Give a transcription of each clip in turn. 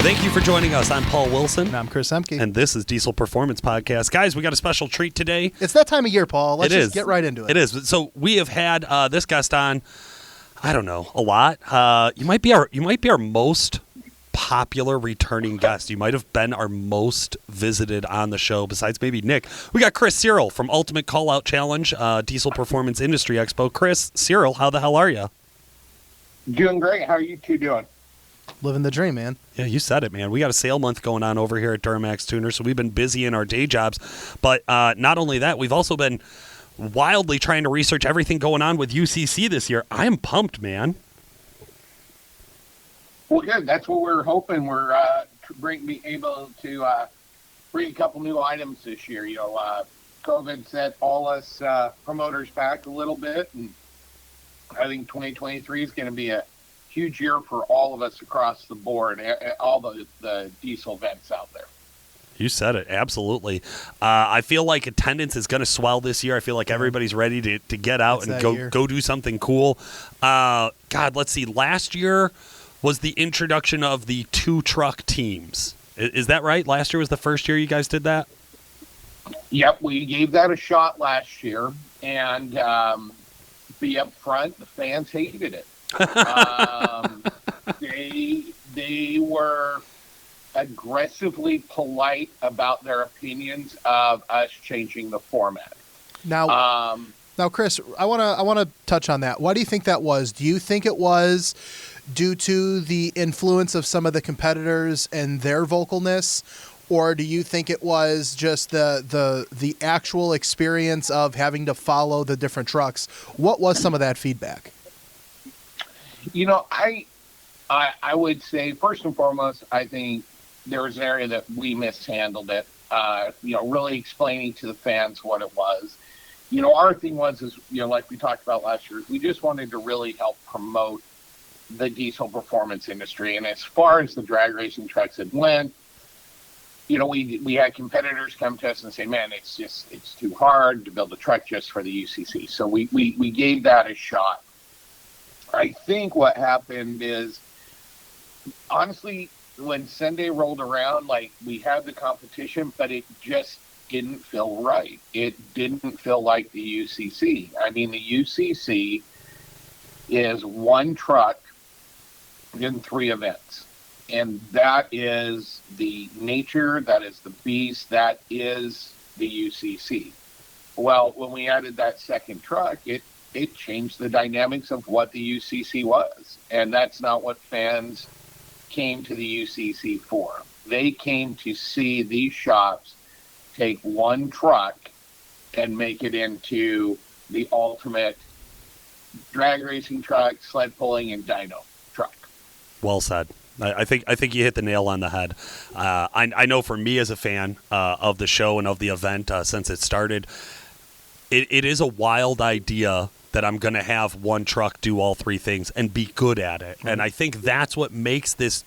Thank you for joining us. I'm Paul Wilson. And I'm Chris Ehmke. And this is Diesel Performance Podcast. Guys, we got a special treat today. It's that time of year, Paul. Let's just get right into it. It is. So we have had this guest on, I don't know, a lot. You might be our most popular returning guest. You might have been our most visited on the show, besides maybe Nick. We got Chris Searle from Ultimate Callout Challenge, Diesel Performance Industry Expo. Chris Searle, how the hell are you? Doing great. How are you two doing? Living the dream, man. Yeah, you said it, man. We got a sale month going on over here at Duramax Tuner, so we've been busy in our day jobs. But not only that, we've also been wildly trying to research everything going on with UCC this year. I'm pumped, man. Well, good. That's what we're hoping. We're be able to bring a couple new items this year. You know, COVID set all us promoters back a little bit, and I think 2023 is going to be a huge year for all of us across the board, all the diesel events out there. You said it. Absolutely. I feel like attendance is going to swell this year. I feel like everybody's ready to get out and go do something cool. God, let's see. Last year was the introduction of the 2-truck teams. Is that right? Last year was the first year you guys did that? Yep, we gave that a shot last year, and be up front, the fans hated it. They were aggressively polite about their opinions of us changing the format. Now, Chris, I want to touch on that. Why do you think that was? Do you think it was due to the influence of some of the competitors and their vocalness, or do you think it was just the actual experience of having to follow the different trucks? What was some of that feedback? You know, I would say, first and foremost, I think there was an area that we mishandled it, really explaining to the fans what it was. You know, our thing was, like we talked about last year, we just wanted to really help promote the diesel performance industry. And as far as the drag racing trucks had went, you know, we had competitors come to us and say, man, it's too hard to build a truck just for the UCC. So we gave that a shot. I think what happened is, honestly, when Sunday rolled around, like, we had the competition, but it just didn't feel right. It didn't feel like the UCC. I mean, the UCC is one truck in 3 events. And that is the nature, that is the beast, that is the UCC. Well, when we added that second truck, it changed the dynamics of what the UCC was. And that's not what fans came to the UCC for. They came to see these shops take one truck and make it into the ultimate drag racing truck, sled pulling, and dyno truck. Well said. I think you hit the nail on the head. I know for me as a fan of the show and of the event since it started, it is a wild idea that I'm going to have one truck do all 3 things and be good at it. And I think that's what makes this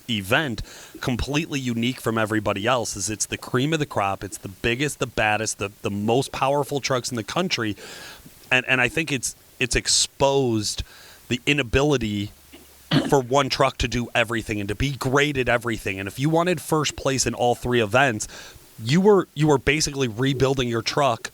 event completely unique from everybody else. Is it's the cream of the crop. It's the biggest, the baddest, the most powerful trucks in the country. And I think it's exposed the inability for one truck to do everything and to be great at everything. And if you wanted first place in all 3 events, you were basically rebuilding your truck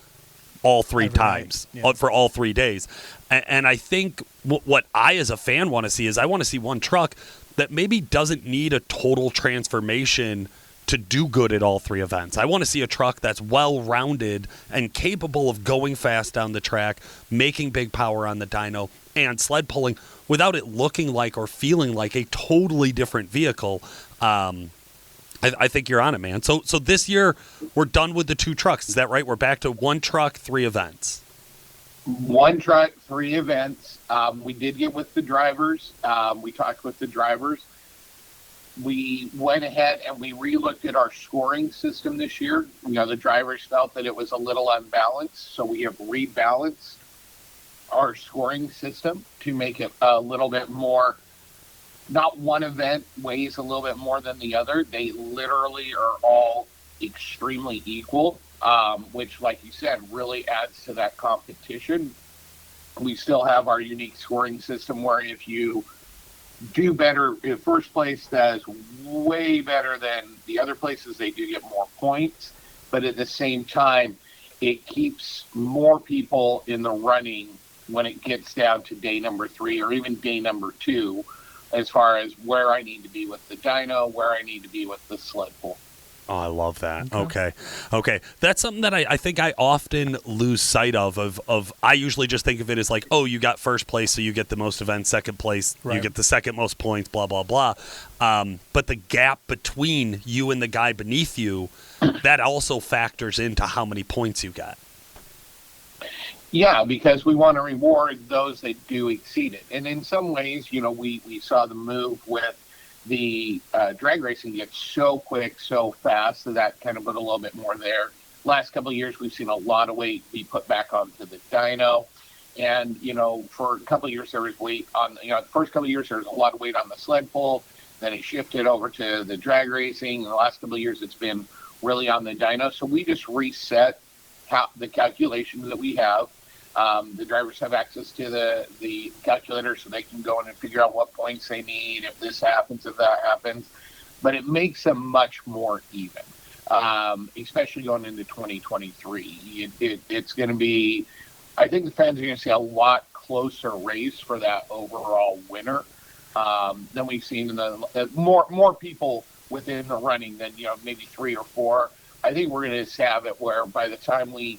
all 3 times for all 3 days. And I think what I as a fan want to see is I want to see one truck that maybe doesn't need a total transformation to do good at all 3 events. I want to see a truck that's well-rounded and capable of going fast down the track, making big power on the dyno, and sled pulling without it looking like or feeling like a totally different vehicle. I think you're on it, man. So this year, we're done with the 2 trucks. Is that right? We're back to 1 truck, 3 events. 1 truck, 3 events. We did get with the drivers. We talked with the drivers. We went ahead and we re-looked at our scoring system this year. You know, the drivers felt that it was a little unbalanced, so we have rebalanced our scoring system to make it a little bit more. Not one event weighs a little bit more than the other. They literally are all extremely equal, which, like you said, really adds to that competition. We still have our unique scoring system where if you do better. First place does way better than the other places. They do get more points, but at the same time, it keeps more people in the running when it gets down to day number 3 or even day number 2, as far as where I need to be with the dyno, where I need to be with the sled pull. Oh, I love that. Okay. That's something that I think I often lose sight of. I usually just think of it as like, oh, you got first place, so you get the most events. Second place, you get the second most points, blah, blah, blah. But the gap between you and the guy beneath you, that also factors into how many points you got. Yeah, because we want to reward those that do exceed it. And in some ways, we saw the move with the drag racing get so quick, so fast, that kind of put a little bit more there. Last couple of years, we've seen a lot of weight be put back onto the dyno. And, for a couple of years, there was weight on, the first couple of years, there was a lot of weight on the sled pull. Then it shifted over to the drag racing. The last couple of years, it's been really on the dyno. So we just reset the calculations that we have. The drivers have access to the calculator, so they can go in and figure out what points they need, if this happens, if that happens. But it makes them much more even, especially going into 2023. It's going to be, I think the fans are going to see a lot closer race for that overall winner than we've seen in the more people within the running than maybe 3 or 4. I think we're going to have it where by the time we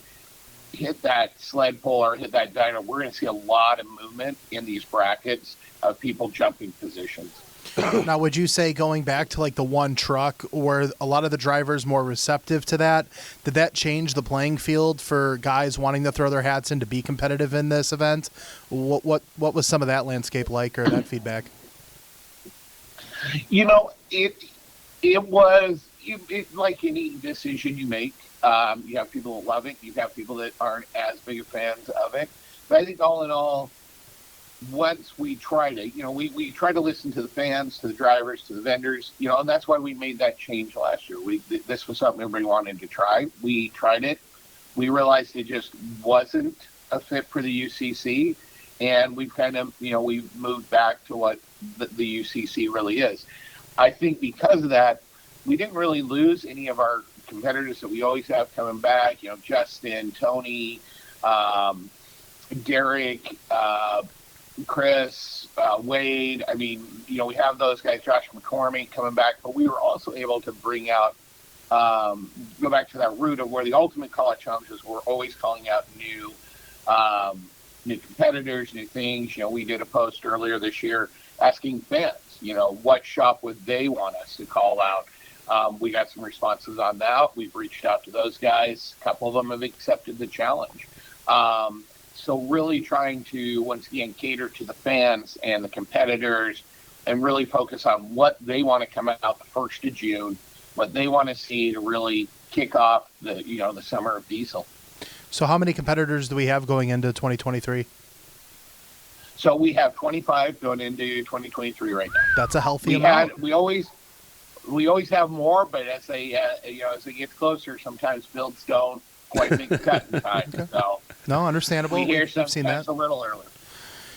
hit that sled pull or hit that dyno, we're going to see a lot of movement in these brackets of people jumping positions. Now, would you say going back to like the one truck, were a lot of the drivers more receptive to that? Did that change the playing field for guys wanting to throw their hats in to be competitive in this event? What was some of that landscape like, or that feedback? It was like any decision you make. You have people that love it. You have people that aren't as big of fans of it. But I think all in all, once we tried it, we try to listen to the fans, to the drivers, to the vendors, and that's why we made that change last year. This was something everybody wanted to try. We tried it. We realized it just wasn't a fit for the UCC, and we've kind of, we've moved back to what the UCC really is. I think because of that, we didn't really lose any of our competitors that we always have coming back, Justin, Tony, Derek, Chris, Wade. I mean, we have those guys, Josh McCormick coming back, but we were also able to bring out, go back to that route of where the ultimate call-out challenges were always calling out new competitors, new things. We did a post earlier this year asking fans, what shop would they want us to call out? We got some responses on that. We've reached out to those guys. A couple of them have accepted the challenge. So really trying to, once again, cater to the fans and the competitors and really focus on what they want to come out the 1st of June, what they want to see to really kick off the summer of diesel. So how many competitors do we have going into 2023? So we have 25 going into 2023 right now. That's a healthy amount. We always have more, but as they as it gets closer, sometimes builds don't quite make the cut in time. Okay. So no, understandable. We hear We've seen that a little early.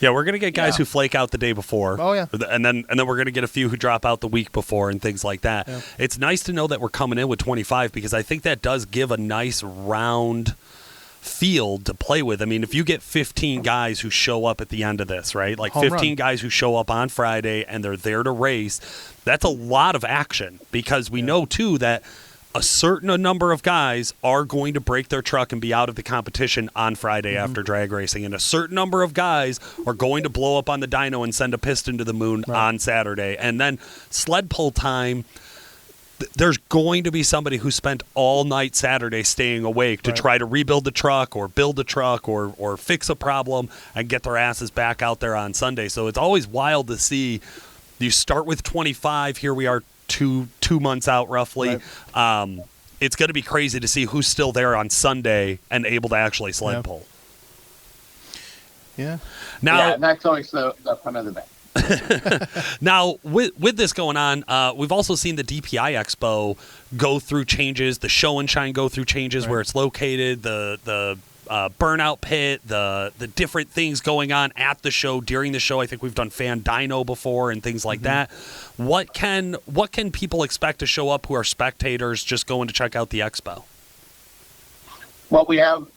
Yeah, we're gonna get guys who flake out the day before. Oh yeah, and then we're gonna get a few who drop out the week before and things like that. Yeah. It's nice to know that we're coming in with 25 because I think that does give a nice round field to play with. I mean, if you get 15 guys who show up at the end of this, right? Like 15 guys who show up on Friday and they're there to race, that's a lot of action because we know too that a certain number of guys are going to break their truck and be out of the competition on Friday after drag racing, and a certain number of guys are going to blow up on the dyno and send a piston to the moon on Saturday. And then sled pull time, there's going to be somebody who spent all night Saturday staying awake to try to rebuild the truck or build a truck or fix a problem and get their asses back out there on Sunday. So it's always wild to see. You start with 25. Here we are 2 months out roughly. Right. It's going to be crazy to see who's still there on Sunday and able to actually sled pull. Yeah. Now, and that's always the fun of the day. Now, with this going on, we've also seen the DPI Expo go through changes, the Show and Shine go through changes where it's located, the burnout pit, the different things going on at the show, during the show. I think we've done fan dyno before and things like that. What can people expect to show up who are spectators just going to check out the expo? Well, we have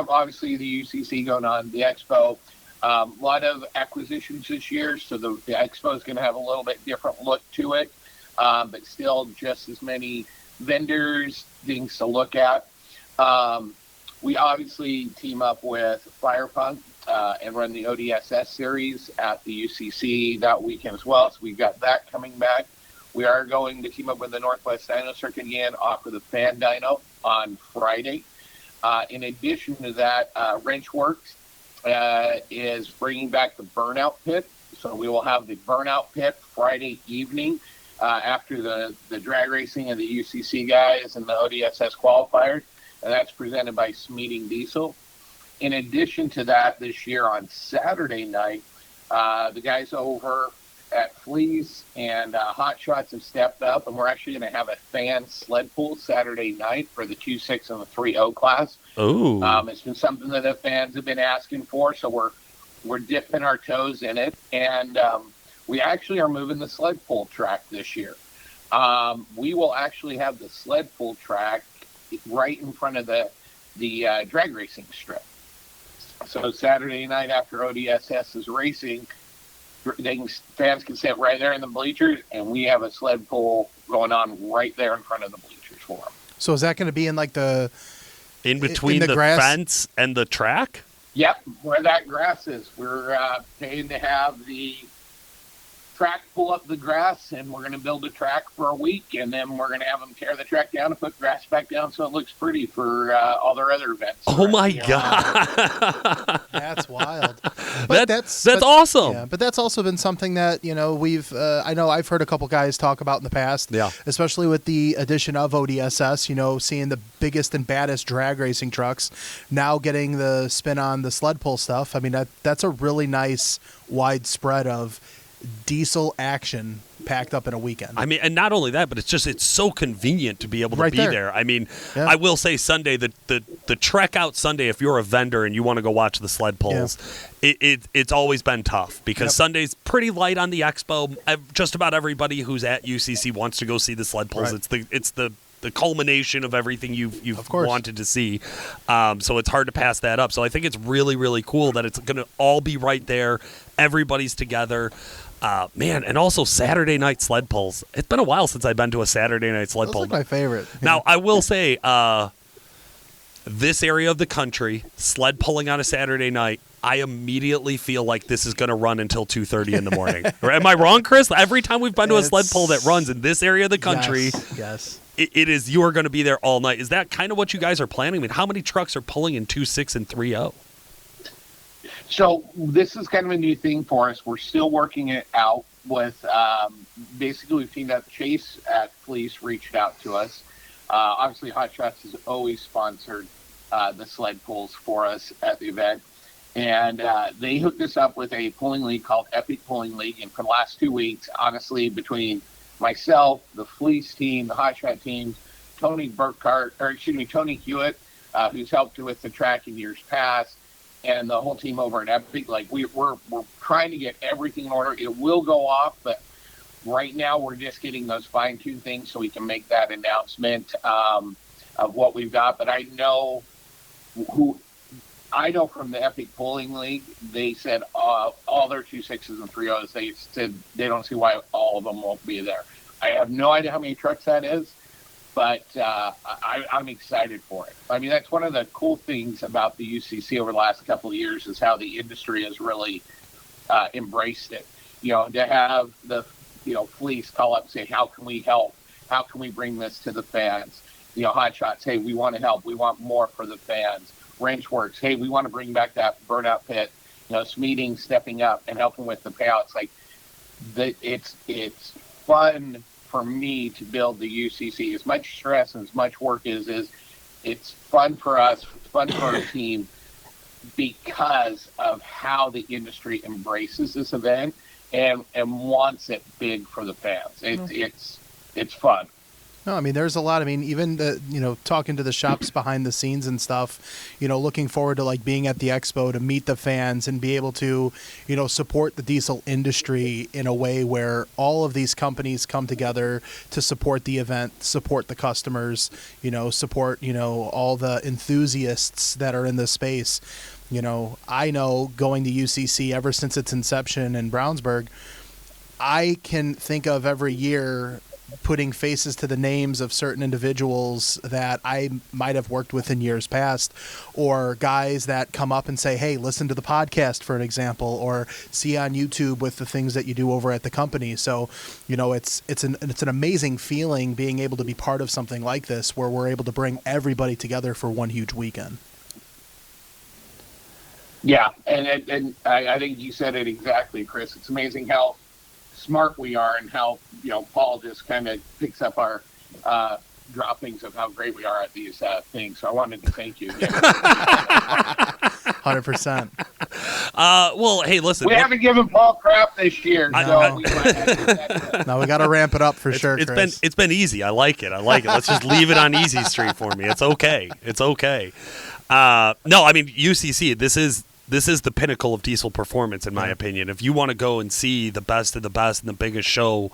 obviously the UCC going on, the expo. A lot of acquisitions this year, so the expo is going to have a little bit different look to it, but still just as many vendors, things to look at. We obviously team up with Firepunk and run the ODSS series at the UCC that weekend as well, so we've got that coming back. We are going to team up with the Northwest Dyno Circuit again, offer the fan dyno on Friday. In addition to that, Wrenchworks is bringing back the burnout pit. So we will have the burnout pit Friday evening after the drag racing and the UCC guys and the ODSS qualifiers. And that's presented by Smeating Diesel. In addition to that, this year on Saturday night, the guys over at Fleece and Hot Shots have stepped up, and we're actually going to have a fan sled pull Saturday night for the 2.6 and the 3.0 class. Oh, it's been something that the fans have been asking for, so we're dipping our toes in it, and we actually are moving the sled pull track this year. We will actually have the sled pull track right in front of the drag racing strip. So Saturday night after ODSS is racing, fans can sit right there in the bleachers, and we have a sled pull going on right there in front of the bleachers for them. So is that going to be in like in between the fence and the track? Yep, where that grass is. We're paying to have the track pull up the grass, and we're going to build a track for a week, and then we're going to have them tear the track down and put grass back down so it looks pretty for all their other events. Oh my God. That's wild. But that's awesome. Yeah, but that's also been something that, we've, I know I've heard a couple guys talk about in the past, especially with the addition of ODSS, seeing the biggest and baddest drag racing trucks now getting the spin on the sled pull stuff. I mean, that's a really nice widespread of diesel action packed up in a weekend. I mean, and not only that, but it's so convenient to be able to right be there. I mean, yeah. I will say Sunday, the Trek Out Sunday, if you're a vendor and you want to go watch the sled pulls, it's always been tough because Sunday's pretty light on the expo. Just about everybody who's at UCC wants to go see the sled pulls. Right. It's the culmination of everything you've wanted to see. So it's hard to pass that up. So I think it's really, really cool that it's going to all be right there. Everybody's together. Man, and also Saturday night sled pulls. It's been a while since I've been to a Saturday night sled pull. That's like my favorite. Now, I will say, this area of the country, sled pulling on a Saturday night, I immediately feel like this is going to run until 2:30 in the morning. Am I wrong, Chris? Every time we've been to a sled pull that runs in this area of the country, yes. It is, you are going to be there all night. Is that kind of what you guys are planning? I mean, how many trucks are pulling in 2.6 and 3.0? So this is kind of a new thing for us. We're still working it out with, basically we've seen that Chase at Fleece reached out to us. Obviously Hot Shots has always sponsored the sled pulls for us at the event. And they hooked us up with a pulling league called Epic Pulling League. And for the last 2 weeks, honestly, between myself, the Fleece team, the Hot Shot team, Tony Hewitt, who's helped with the track in years past, and the whole team over at Epic, like we're trying to get everything in order. It will go off, but right now we're just getting those fine-tuned things so we can make that announcement of what we've got. But I know from the Epic Pulling League, they said all their 2.6s and 3.0s, they said they don't see why all of them won't be there. I have no idea how many trucks that is, but I'm excited for it. I mean, that's one of the cool things about the UCC over the last couple of years is how the industry has really embraced it. To have the Fleece call up and say, how can we help? How can we bring this to the fans? Hot Shots, hey, we want to help. We want more for the fans. Wrenchworks, hey, we want to bring back that burnout pit. Smeating stepping up and helping with the payouts. Like, it's fun for me to build the UCC. As much stress and as much work is it's fun for us, fun for our team because of how the industry embraces this event and wants it big for the fans. It's fun. No, I mean, there's a lot. I mean, even talking to the shops behind the scenes and stuff, looking forward to like being at the expo to meet the fans and be able to, support the diesel industry in a way where all of these companies come together to support the event, support the customers, support, all the enthusiasts that are in the space. I know going to UCC ever since its inception in Brownsburg, I can think of every year putting faces to the names of certain individuals that I might have worked with in years past, or guys that come up and say, hey, listen to the podcast, for an example, or see on YouTube with the things that you do over at the company. So, it's an amazing feeling being able to be part of something like this where we're able to bring everybody together for one huge weekend. Yeah, and I think you said it exactly, Chris. It's amazing how smart we are and how Paul just kind of picks up our droppings of how great we are at these things. So I wanted to thank you again. 100%. Well, hey, listen. We haven't given Paul crap this year. No, we got to ramp it up for sure, Chris. It's been easy. I like it. Let's just leave it on easy street for me. It's okay. No, I mean, UCC, this is the pinnacle of diesel performance, in my opinion. If you want to go and see the best of the best and the biggest show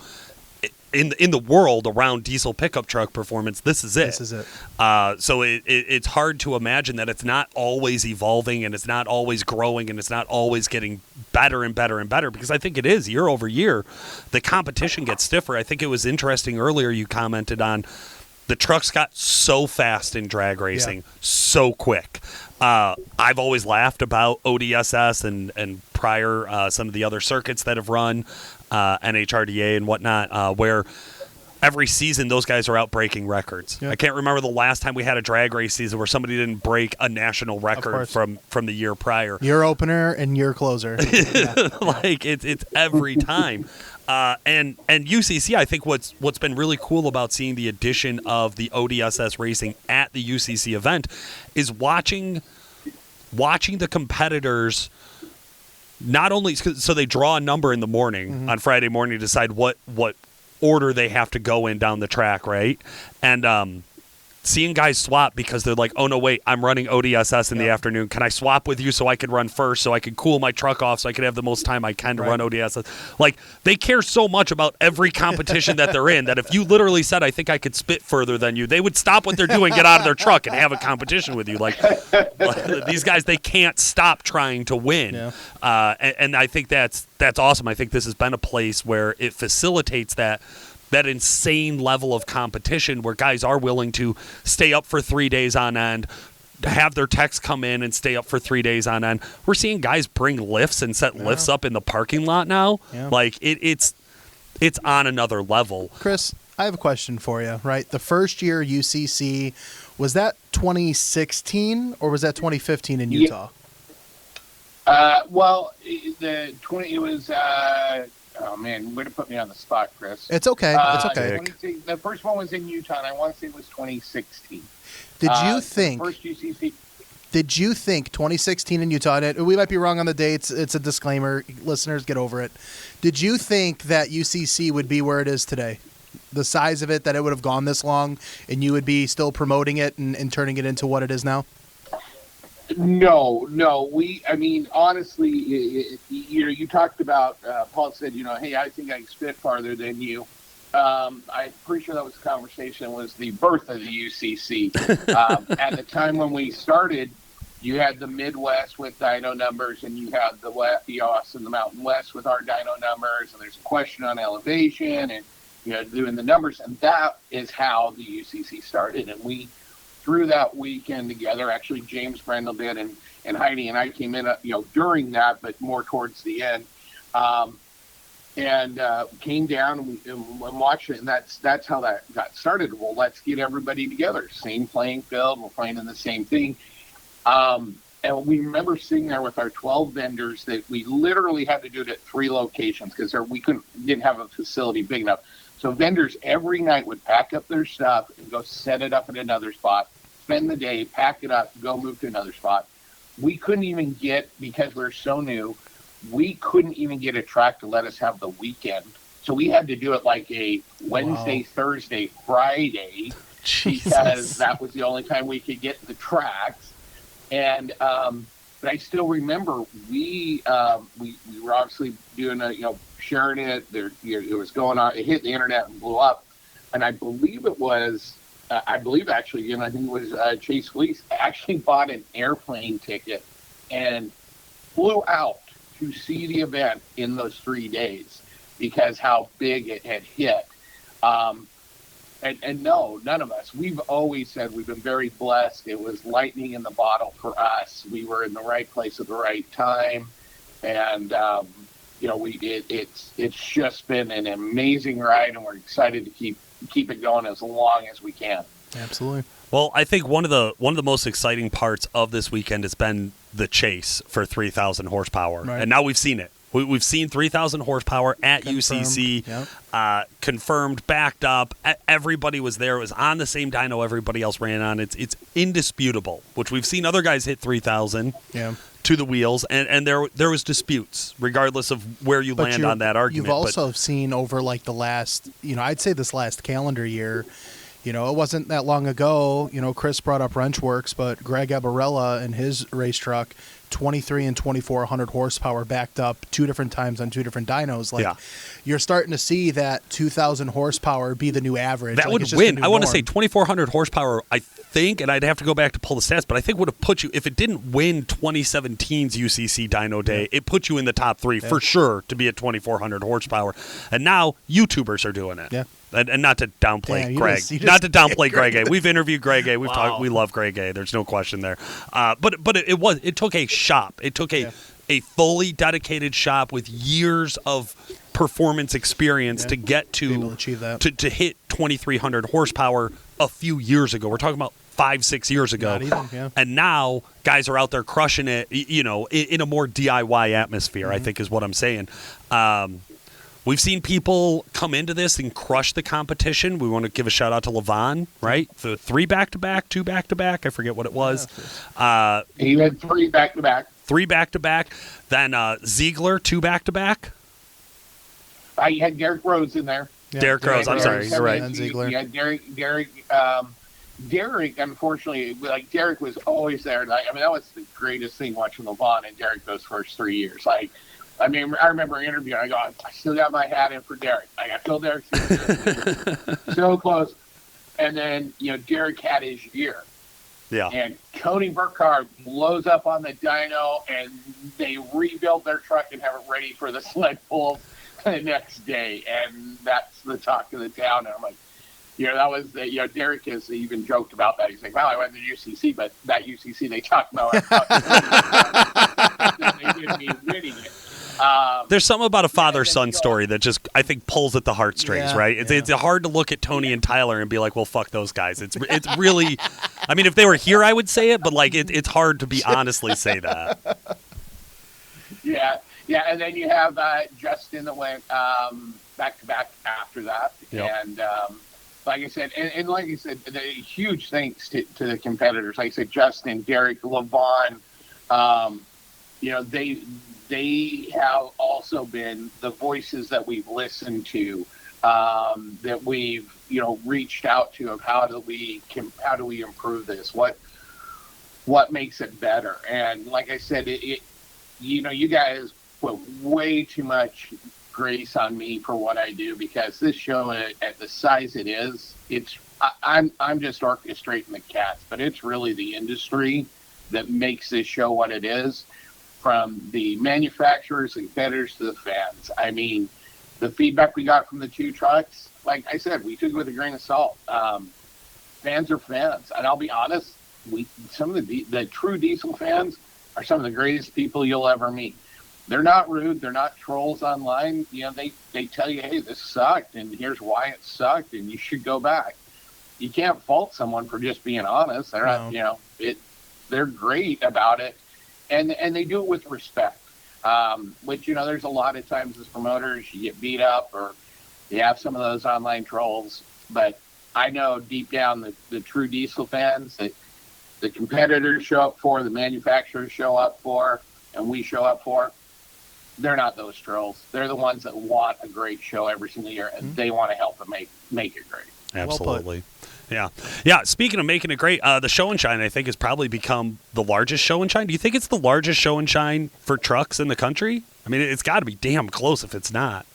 in the world around diesel pickup truck performance, this is it. So it's hard to imagine that it's not always evolving and it's not always growing and it's not always getting better and better and better, because I think it is year over year. The competition gets stiffer. I think it was interesting earlier you commented on the trucks got so fast in drag racing, so quick. I've always laughed about ODSS and prior some of the other circuits that have run, NHRDA and whatnot, where every season those guys are out breaking records. I can't remember the last time we had a drag race season where somebody didn't break a national record from the year prior. Your opener and your closer. Like it's every time. And UCC, I think what's been really cool about seeing the addition of the ODSS racing at the UCC event is watching the competitors. Not only so they draw a number in the morning on Friday morning to decide what order they have to go in down the track, right? And seeing guys swap because they're like, oh, no, wait, I'm running ODSS in the afternoon. Can I swap with you so I can run first, so I can cool my truck off, so I can have the most time I can to run ODSS? Like, they care so much about every competition that they're in that if you literally said, I think I could spit further than you, they would stop what they're doing, get out of their truck, and have a competition with you. Like these guys, they can't stop trying to win. And I think that's awesome. I think this has been a place where it facilitates that insane level of competition where guys are willing to stay up for 3 days on end, have their techs come in and stay up for 3 days on end. We're seeing guys bring lifts and set lifts up in the parking lot now. Like it's on another level. Chris, I have a question for you, right? The first year UCC, was that 2016 or was that 2015 in Utah? Well, it was oh man, way to put me on the spot, Chris. It's okay. It's okay. The first one was in Utah, and I want to say it was 2016. Did you think? First UCC. Did you think 2016 in Utah? And we might be wrong on the dates. It's a disclaimer. Listeners, get over it. Did you think that UCC would be where it is today? The size of it, that it would have gone this long, and you would be still promoting it and turning it into what it is now? No. I mean, honestly, you talked about, Paul said, hey, I think I can spit farther than you. I'm pretty sure that was the conversation, was the birth of the UCC. At the time when we started, you had the Midwest with dyno numbers, and you had the us in the Mountain West with our dyno numbers, and there's a question on elevation and, doing the numbers. And that is how the UCC started. And we through that weekend together. Actually, James Brendel did, and Heidi and I came in, during that, but more towards the end, and came down and watched it. And that's how that got started. Well, let's get everybody together. Same playing field. We're playing in the same thing. And we remember sitting there with our 12 vendors that we literally had to do it at 3 locations because we didn't have a facility big enough. So vendors every night would pack up their stuff and go set it up at another spot, spend the day, pack it up, go move to another spot. We couldn't even get, because we're so new, we couldn't even get a track to let us have the weekend So we had to do it like a Wednesday, Thursday, Friday, because that was the only time we could get the tracks. And but I still remember we were obviously doing sharing it. It was going on. It hit the internet and blew up. And I believe it was. I think it was Chase Fleece actually bought an airplane ticket and flew out to see the event in those 3 days because how big it had hit. And no, none of us. We've always said we've been very blessed. It was lightning in the bottle for us. We were in the right place at the right time, and it's just been an amazing ride, and we're excited to keep it going as long as we can. Absolutely. Well, I think one of the most exciting parts of this weekend has been the chase for 3,000 horsepower, and now we've seen it. We've seen 3,000 horsepower at UCC, confirmed, backed up. Everybody was there. It was on the same dyno everybody else ran on. It's indisputable, which we've seen other guys hit 3,000 to the wheels, and there was disputes, regardless of where you land on that argument. You've also seen over like the last, I'd say this last calendar year, it wasn't that long ago, Chris brought up Wrenchworks, but Greg Abarella and his race truck, 23 and 2400 horsepower backed up 2 different times on 2 different dynos. You're starting to see that 2,000 horsepower be the new average. That would win. I want to say 2,400 horsepower, I think, and I'd have to go back to pull the stats, but I think would have put you, if it didn't win 2017's UCC Dyno Day, it put you in the top 3 for sure to be at 2,400 horsepower. And now YouTubers are doing it. Yeah. And not to downplay Greg. Not to downplay Greg A. We've interviewed Greg A. We've talked. We love Greg A. There's no question there. But it took a shop. It took a fully dedicated shop with years of performance experience to get to achieve that. to hit 2,300 horsepower a few years ago. We're talking about 5-6 years ago. Not even, And now guys are out there crushing it. In a more DIY atmosphere. I think is what I'm saying. We've seen people come into this and crush the competition. We want to give a shout out to Levon, right? The 3 back-to-back, 2 back-to-back. I forget what it was. He had 3 back-to-back. 3 back-to-back. Then Ziegler, 2 back-to-back. You had Derek Rose in there. Yeah, Derek Rose. I'm sorry. You're right. And Ziegler. Yeah, Derek, unfortunately, Derek was always there. That was the greatest thing watching Levon and Derek those first 3 years. I remember interviewing. I go, I still got my hat in for Derek. I got Phil Derek so close. And then Derek had his year. Yeah. And Tony Burkhardt blows up on the dyno, and they rebuild their truck and have it ready for the sled pull the next day. And that's the talk of the town. And I'm like, that was Derek has even joked about that. He's like, well, I went to UCC, but that UCC they talked about they didn't mean winning it. There's something about a father-son story that just, I think, pulls at the heartstrings, right? It's hard to look at Tony and Tyler and be like, well, fuck those guys. It's really, if they were here, I would say it, but it's hard to be honestly say that. Yeah, and then you have Justin that went back-to-back after that. Yep. And like I said, the huge thanks to the competitors. Like I said, Justin, Derek, Levon, they have also been the voices that we've listened to, that we've reached out to of how do we improve this, what makes it better. And like I said, you guys put way too much grace on me for what I do, because this show at the size it is, I'm just orchestrating the cats, but it's really the industry that makes this show what it is. From the manufacturers and competitors to the fans. The feedback we got from the 2 trucks, like I said, we took it with a grain of salt. Fans are fans, and I'll be honest, some of the true diesel fans are some of the greatest people you'll ever meet. They're not rude, they're not trolls online. They tell you, hey, this sucked, and here's why it sucked, and you should go back. You can't fault someone for just being honest. They're not, they're great about it. And they do it with respect, which, there's a lot of times as promoters, you get beat up or you have some of those online trolls. But I know deep down the true diesel fans that the competitors show up for, the manufacturers show up for, and we show up for, they're not those trolls. They're the ones that want a great show every single year, and they want to help them make it great. Absolutely. Yeah. Speaking of making it great, the Show and Shine, I think, has probably become the largest Show and Shine. Do you think it's the largest Show and Shine for trucks in the country? I mean, it's got to be damn close if it's not.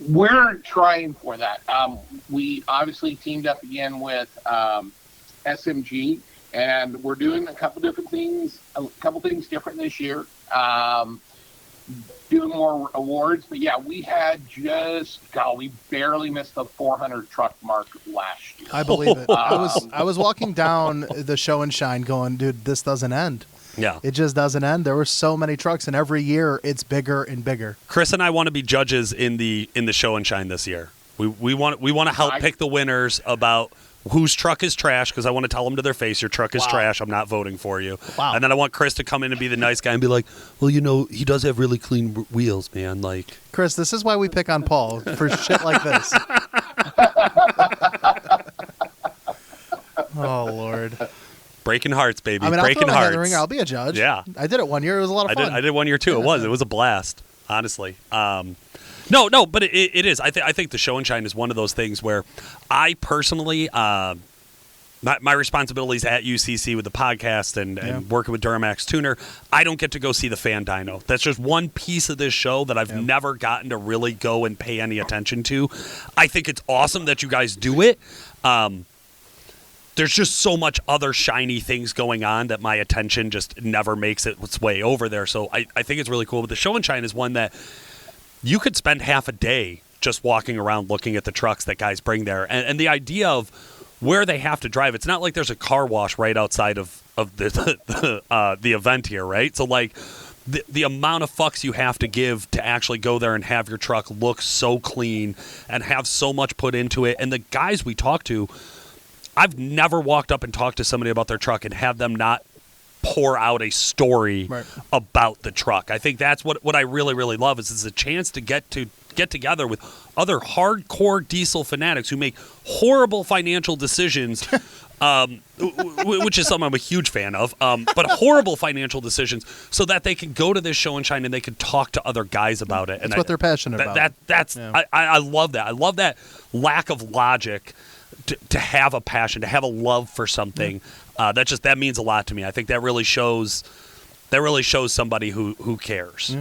We're trying for that. We obviously teamed up again with SMG, and we're doing a couple things different this year. Doing more awards, but yeah, we had we barely missed the 400 truck mark last year. I believe it. I was walking down the Show and Shine going, dude, this doesn't end. Yeah. It just doesn't end. There were so many trucks, and every year it's bigger and bigger. Chris and I want to be judges in the Show and Shine this year. We want to help pick the winners about whose truck is trash, because I want to tell them to their face, your truck is trash, I'm not voting for you. Wow. And then I want Chris to come in and be the nice guy and be like, well, he does have really clean wheels, man. Like, Chris, this is why we pick on Paul for shit like this. Oh, Lord. Breaking hearts, baby. I mean, Breaking I'll throw my head in the hearts. ring. I'll be a judge. Yeah. I did it one year. It was a lot of fun. I did 1 year too. It was a blast, honestly. No, but it is. I think the Show and Shine is one of those things where I personally, my responsibilities at UCC with the podcast and working with Duramax Tuner, I don't get to go see the fan dyno. That's just one piece of this show that I've never gotten to really go and pay any attention to. I think it's awesome that you guys do it. There's just so much other shiny things going on that my attention just never makes its way over there. So I think it's really cool. But the Show and Shine is one that you could spend half a day just walking around looking at the trucks that guys bring there. And the idea of where they have to drive, it's not like there's a car wash right outside of the event here, right? So, like, the amount of fucks you have to give to actually go there and have your truck look so clean and have so much put into it. And the guys we talk to, I've never walked up and talked to somebody about their truck and have them not pour out a story about the truck. I think that's what I really, really love is a chance to get together with other hardcore diesel fanatics who make horrible financial decisions, which is something I'm a huge fan of, but horrible financial decisions, so that they can go to this Show and Shine and they can talk to other guys about it. That's what they're passionate about. I love that. I love that lack of logic to have a passion, to have a love for something. That means a lot to me. I think that really shows somebody who cares.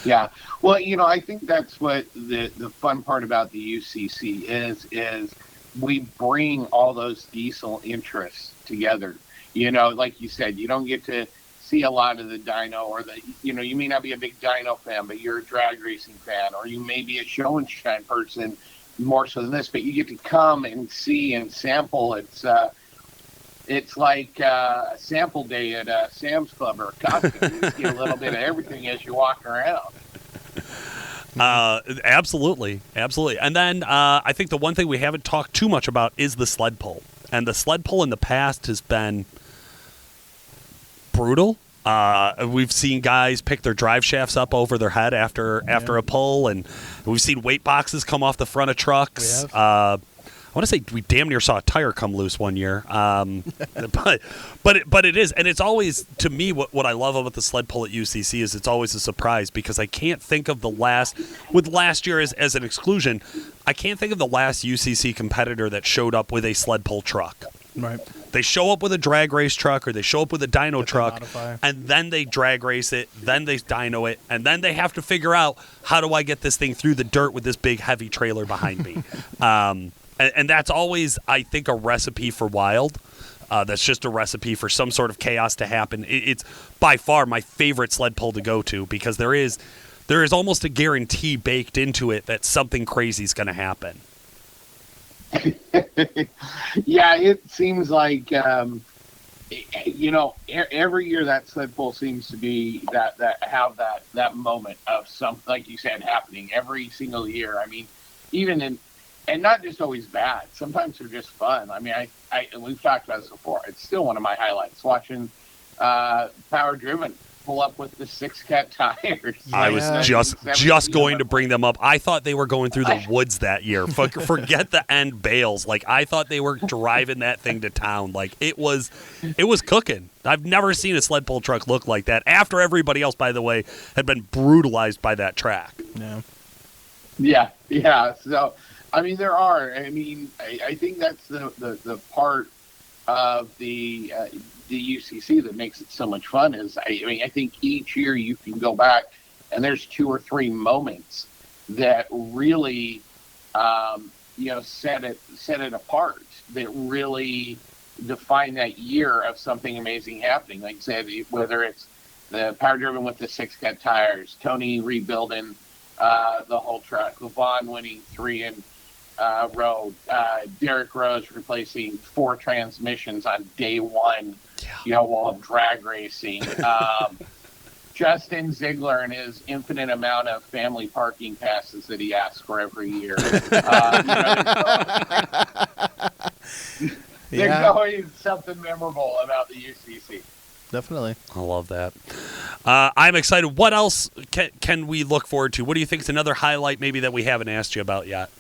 Yeah. Well, I think that's what the fun part about the UCC is we bring all those diesel interests together. Like you said, you don't get to see a lot of the dyno, or you may not be a big dyno fan, but you're a drag racing fan, or you may be a Show and Shine person more so than this, but you get to come and see and sample. It's like a sample day at Sam's Club or a Costco. You just get a little bit of everything as you walk around. Absolutely. And then I think the one thing we haven't talked too much about is the sled pull. And the sled pull in the past has been brutal. We've seen guys pick their drive shafts up over their head after a pull, and we've seen weight boxes come off the front of trucks. I want to say we damn near saw a tire come loose one year. But it is, and it's always, to me, what I love about the sled pull at UCC is it's always a surprise, because I can't think of last year as an exclusion, I can't think of the last UCC competitor that showed up with a sled pull truck. Right. They show up with a drag race truck, or they show up with a dyno truck, and then they drag race it, then they dyno it, and then they have to figure out, how do I get this thing through the dirt with this big heavy trailer behind me? And that's always, I think, a recipe for wild. That's just a recipe for some sort of chaos to happen. It's by far my favorite sled pull to go to, because there is almost a guarantee baked into it that something crazy is going to happen. Yeah, it seems like every year that sled pull seems to be that moment of something, like you said, happening every single year. I mean, and not just always bad. Sometimes they're just fun. I mean, we've talked about this before. It's still one of my highlights, watching Power Driven pull up with the 6-cat tires. I was just going to bring them up. I thought they were going through the woods that year. Forget the end bales. Like, I thought they were driving that thing to town. Like, it was cooking. I've never seen a sled pull truck look like that after everybody else, by the way, had been brutalized by that track. Yeah. So, I mean, there are. I mean, I think that's the part of the UCC that makes it so much fun is, I think each year you can go back and there's 2 or 3 moments that really, set it apart, that really define that year of something amazing happening. Like I said, whether it's the power driven with the 6-cat tires, Tony rebuilding the whole truck, LeVon winning 3 in row, Derek Rose replacing 4 transmissions on day 1, while drag racing. Justin Ziegler and his infinite amount of family parking passes that he asks for every year. There's always something memorable about the UCC. Definitely. I love that. I'm excited. What else can we look forward to? What do you think is another highlight maybe that we haven't asked you about yet?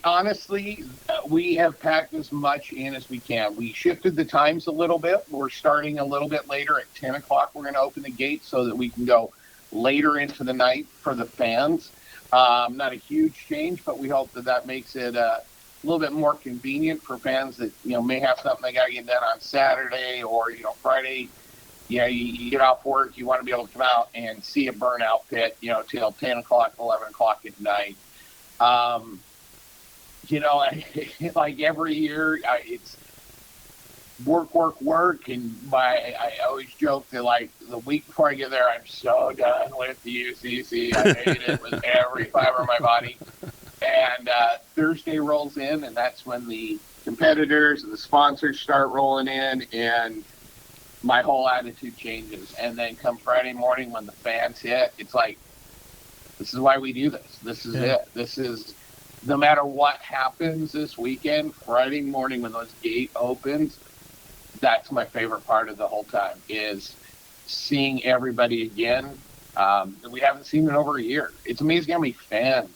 Honestly, we have packed as much in as we can. We shifted the times a little bit. We're starting a little bit later at 10 o'clock. We're going to open the gates so that we can go later into the night for the fans. Not a huge change, but we hope that makes it a little bit more convenient for fans that, may have something they got to get done on Saturday or, Friday. You get off work, you want to be able to come out and see a burnout pit, till 10 o'clock, 11 o'clock at night. Like every year, it's work, and I always joke that, like, the week before I get there, I'm so done with the UCC. I hate it with every fiber of my body. And Thursday rolls in, and that's when the competitors and the sponsors start rolling in, and my whole attitude changes. And then come Friday morning when the fans hit, it's like, this is why we do this. This is it. This is, no matter what happens this weekend, Friday morning when those gate opens, that's my favorite part of the whole time, is seeing everybody again. We haven't seen in over a year. It's amazing how many fans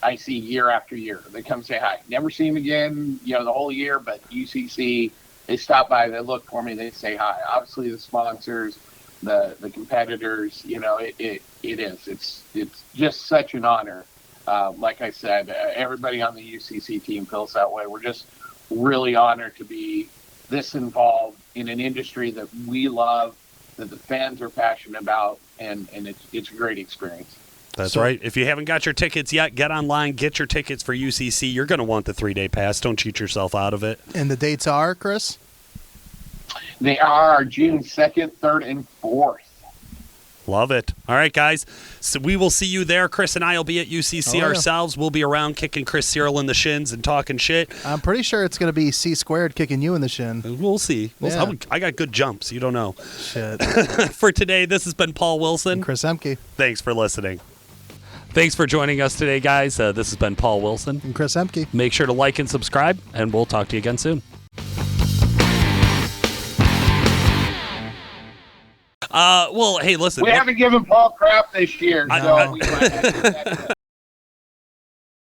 I see year after year. They come say hi. Never see them again, the whole year, but UCC, they stop by, they look for me, they say hi. Obviously the sponsors, the competitors, it is. It's just such an honor. Like I said, everybody on the UCC team feels that way. We're just really honored to be this involved in an industry that we love, that the fans are passionate about, and it's a great experience. That's right. If you haven't got your tickets yet, get online, get your tickets for UCC. You're going to want the 3-day pass. Don't cheat yourself out of it. And the dates are, Chris? They are June 2nd, 3rd, and 4th. Love it. All right, guys. So we will see you there. Chris and I will be at UCC ourselves. We'll be around kicking Chris Searle in the shins and talking shit. I'm pretty sure it's going to be C² kicking you in the shin. We'll see. I got good jumps. You don't know. Shit. For today, this has been Paul Wilson. And Chris Ehmke. Thanks for listening. Thanks for joining us today, guys. This has been Paul Wilson. And Chris Ehmke. Make sure to like and subscribe, and we'll talk to you again soon. Well, hey, listen. We haven't given Paul crap this year, so we might have to do that.